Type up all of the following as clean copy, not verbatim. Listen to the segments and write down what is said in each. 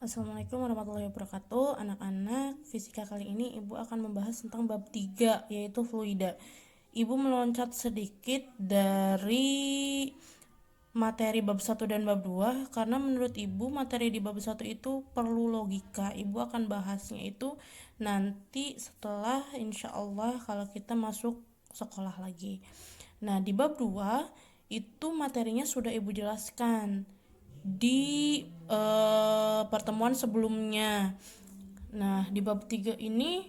Assalamualaikum warahmatullahi wabarakatuh. Anak-anak, fisika kali ini Ibu akan membahas tentang bab 3, yaitu fluida. Ibu meloncat sedikit dari materi bab 1 dan bab 2 karena menurut Ibu materi di bab 1 itu perlu logika. Ibu akan bahasnya itu nanti setelah insya Allah kalau kita masuk sekolah lagi. Nah, di bab 2 itu materinya sudah Ibu jelaskan di pertemuan sebelumnya. Nah, di bab 3 ini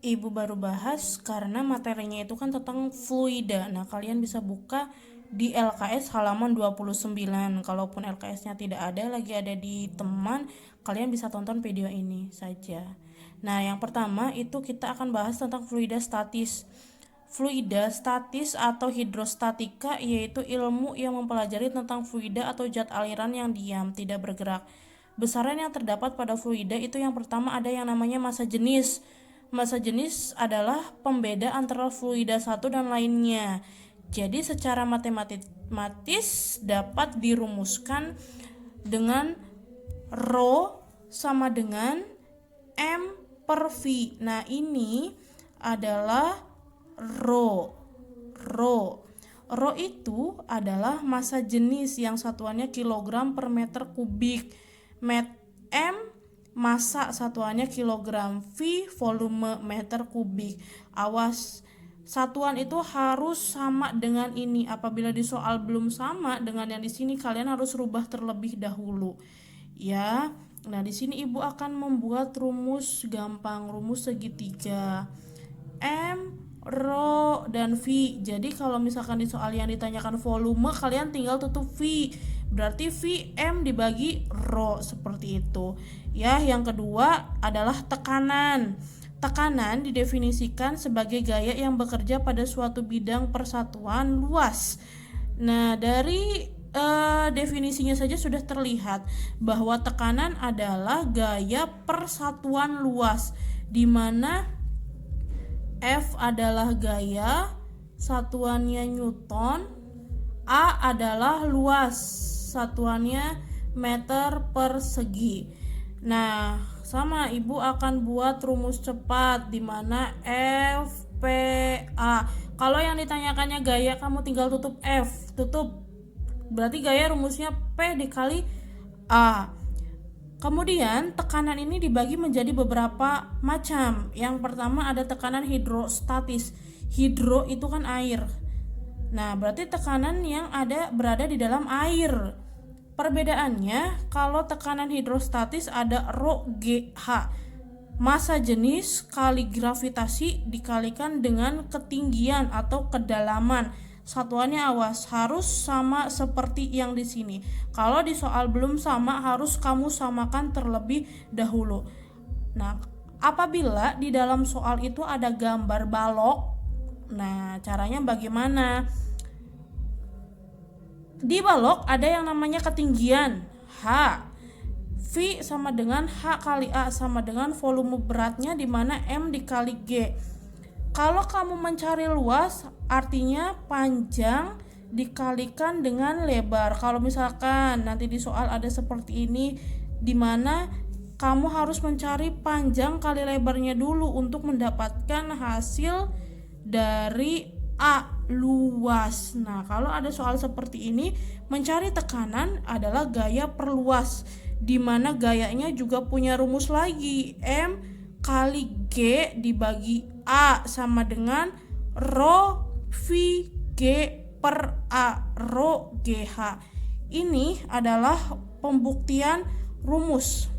Ibu baru bahas karena materinya itu kan tentang fluida. Nah, kalian bisa buka di LKS halaman 29. Kalaupun LKS-nya tidak ada, lagi ada di teman, kalian bisa tonton video ini saja. Nah, yang pertama itu kita akan bahas tentang fluida statis. Fluida statis atau hidrostatika yaitu ilmu yang mempelajari tentang fluida atau zat aliran yang diam, tidak bergerak. Besaran yang terdapat pada fluida itu yang pertama ada yang namanya massa jenis. Massa jenis adalah pembeda antara fluida satu dan lainnya. Jadi secara matematis dapat dirumuskan dengan Rho sama dengan M per V. Nah, ini adalah Rho. Rho itu adalah massa jenis yang satuannya kilogram per meter kubik. M massa satuannya kilogram, V volume meter kubik. Awas, satuan itu harus sama dengan ini. Apabila di soal belum sama dengan yang di sini, kalian harus rubah terlebih dahulu. Ya. Nah, di sini Ibu akan membuat rumus gampang, rumus segitiga. M, Rho, dan V. Jadi kalau misalkan di soal yang ditanyakan volume, kalian tinggal tutup V. Berarti V M dibagi Rho, seperti itu. Ya, yang kedua adalah tekanan. Tekanan didefinisikan sebagai gaya yang bekerja pada suatu bidang persatuan luas. Nah, dari definisinya saja sudah terlihat bahwa tekanan adalah gaya persatuan luas, di mana F adalah gaya, satuannya Newton, A adalah luas, satuannya meter persegi. Nah, sama Ibu akan buat rumus cepat di mana F, P, A. Kalau yang ditanyakannya gaya, kamu tinggal tutup F, tutup. Berarti gaya rumusnya P dikali A. Kemudian tekanan ini dibagi menjadi beberapa macam. Yang pertama ada tekanan hidrostatis. Hidro itu kan air. Nah, berarti tekanan yang berada di dalam air. Perbedaannya, kalau tekanan hidrostatis ada Rho GH. Massa jenis kali gravitasi dikalikan dengan ketinggian atau kedalaman. Satuannya awas, harus sama seperti yang di sini. Kalau di soal belum sama, harus kamu samakan terlebih dahulu. Nah, apabila di dalam soal itu ada gambar balok, nah caranya bagaimana? Di balok ada yang namanya ketinggian H. V sama dengan H kali A sama dengan volume beratnya di mana M dikali G. Kalau kamu mencari luas, artinya panjang dikalikan dengan lebar. Kalau misalkan nanti di soal ada seperti ini, di mana kamu harus mencari panjang kali lebarnya dulu untuk mendapatkan hasil dari A, luas. Nah, kalau ada soal seperti ini, mencari tekanan adalah gaya perluas, di mana gayanya juga punya rumus lagi. M kali G dibagi A sama dengan Rho V G per A, Rho GH. Ini adalah pembuktian rumus.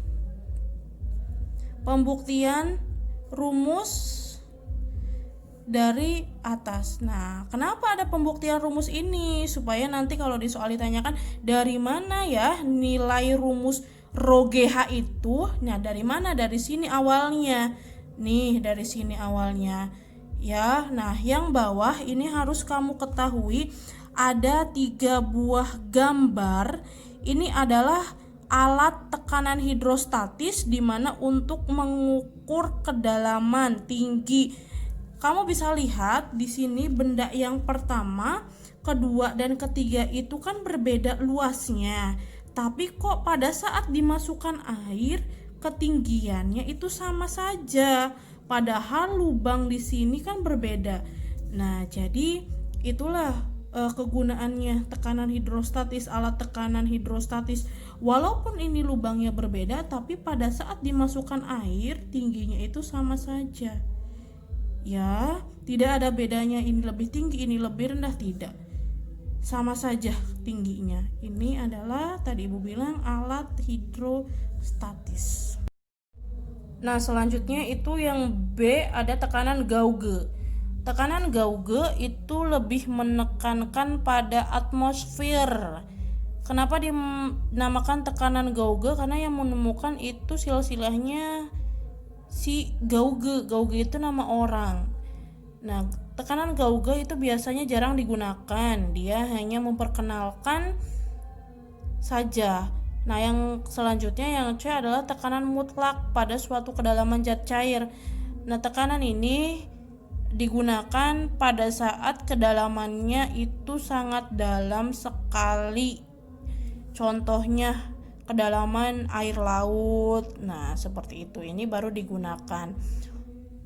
Pembuktian rumus dari atas. Nah, kenapa ada pembuktian rumus ini? Supaya nanti kalau di soal ditanyakan dari mana ya nilai rumus Rho GH itu? Nah, dari mana? Dari sini awalnya. Nih, dari sini awalnya. Ya, nah yang bawah ini harus kamu ketahui ada 3 buah gambar. Ini adalah alat tekanan hidrostatis di mana untuk mengukur kedalaman, tinggi. Kamu bisa lihat di sini benda yang pertama, kedua dan ketiga itu kan berbeda luasnya. Tapi kok pada saat dimasukkan air ketinggiannya itu sama saja. Padahal lubang di sini kan berbeda. Nah, jadi itulah kegunaannya tekanan hidrostatis, alat tekanan hidrostatis. Walaupun ini lubangnya berbeda, tapi pada saat dimasukkan air tingginya itu sama saja. Ya, tidak ada bedanya ini lebih tinggi, ini lebih rendah, tidak. Sama saja tingginya. Ini adalah tadi Ibu bilang alat hidrostatis. Nah, selanjutnya itu yang B, ada tekanan gauge. Tekanan gauge itu lebih menekankan pada atmosfer. Kenapa dinamakan tekanan gauge? Karena yang menemukan itu silsilahnya si Gauge. Gauge itu nama orang. Nah, tekanan gauge itu biasanya jarang digunakan. Dia hanya memperkenalkan saja. Nah, yang selanjutnya yang C adalah tekanan mutlak pada suatu kedalaman zat cair. Nah, tekanan ini digunakan pada saat kedalamannya itu sangat dalam sekali. Contohnya kedalaman air laut. Nah, seperti itu. Ini baru digunakan.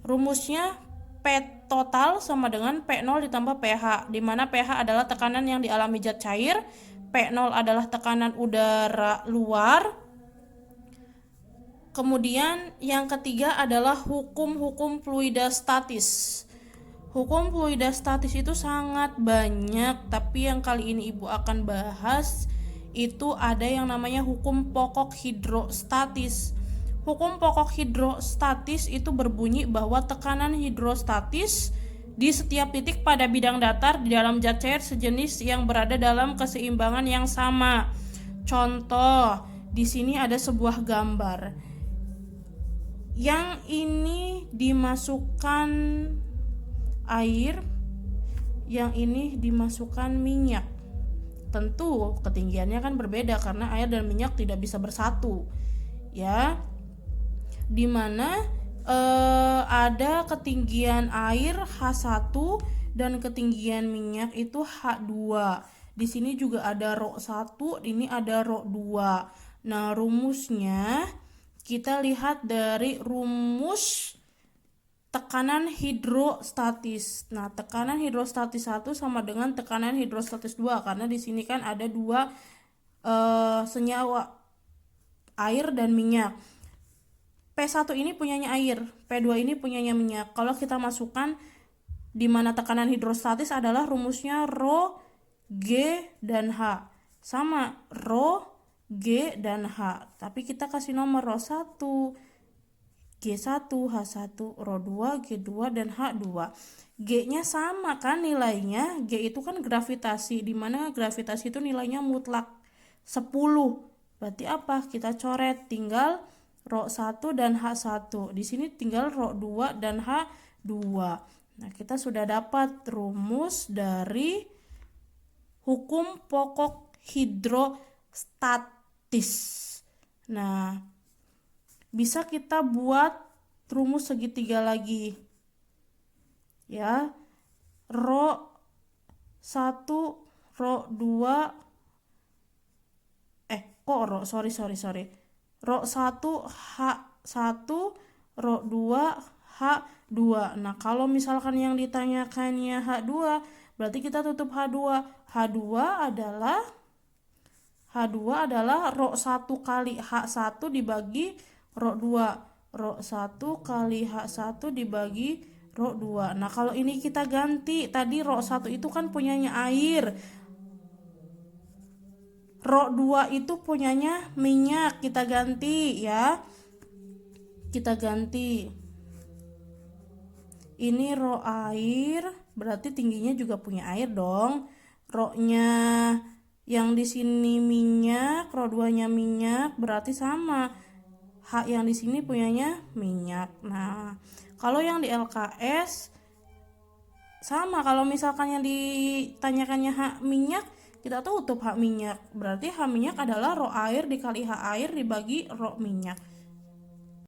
Rumusnya P total sama dengan P0 ditambah pH, di mana pH adalah tekanan yang dialami zat cair, P0 adalah tekanan udara luar. Kemudian yang ketiga adalah hukum-hukum fluidastatis. Hukum fluidastatis itu sangat banyak, tapi yang kali ini Ibu akan bahas itu ada yang namanya hukum pokok hidrostatis. Hukum pokok hidrostatis itu berbunyi bahwa tekanan hidrostatis di setiap titik pada bidang datar di dalam zat cair sejenis yang berada dalam keseimbangan yang sama. Contoh, di sini ada sebuah gambar. Yang ini dimasukkan air, yang ini dimasukkan minyak. Tentu ketinggiannya kan berbeda karena air dan minyak tidak bisa bersatu. Ya. Dimana ada ketinggian air H1 dan ketinggian minyak itu H2. Di sini juga ada ρ1, ini ada ρ2. Nah, rumusnya kita lihat dari rumus tekanan hidrostatis. Nah, tekanan hidrostatis 1 sama dengan tekanan hidrostatis 2 karena di sini kan ada dua senyawa, air dan minyak. P1 ini punyanya air, P2 ini punyanya minyak. Kalau kita masukkan di mana tekanan hidrostatis adalah rumusnya ρ, G, dan H. Sama, ρ, G, dan H. Tapi kita kasih nomor ρ1, G1, H1, ρ2, G2, dan H2. G-nya sama kan nilainya. G itu kan gravitasi, di mana gravitasi itu nilainya mutlak 10. Berarti apa? Kita coret, tinggal ρ1 dan H1. Di sini tinggal ρ2 dan H2. Nah, kita sudah dapat rumus dari hukum pokok hidrostatis. Nah, bisa kita buat rumus segitiga lagi. Ya. ρ1, ρ2 ρ1 H1 ρ2 H2. Nah, kalau misalkan yang ditanyakannya H2, berarti kita tutup H2. H2 adalah ρ1 kali H1 dibagi ρ2. ρ1 kali H1 dibagi ρ2. Nah, kalau ini kita ganti, tadi ρ1 itu kan punyanya air, ρ2 itu punyanya minyak, kita ganti ya. Kita ganti. Ini ρ air, berarti tingginya juga punya air dong. ρ-nya yang di sini minyak, ρ2-nya minyak, berarti sama. H yang di sini punyanya minyak. Nah, kalau yang di LKS sama, kalau misalkan yang ditanyakannya H minyak, kita tutup H minyak. Berarti H minyak adalah ρ air dikali H air dibagi ρ minyak.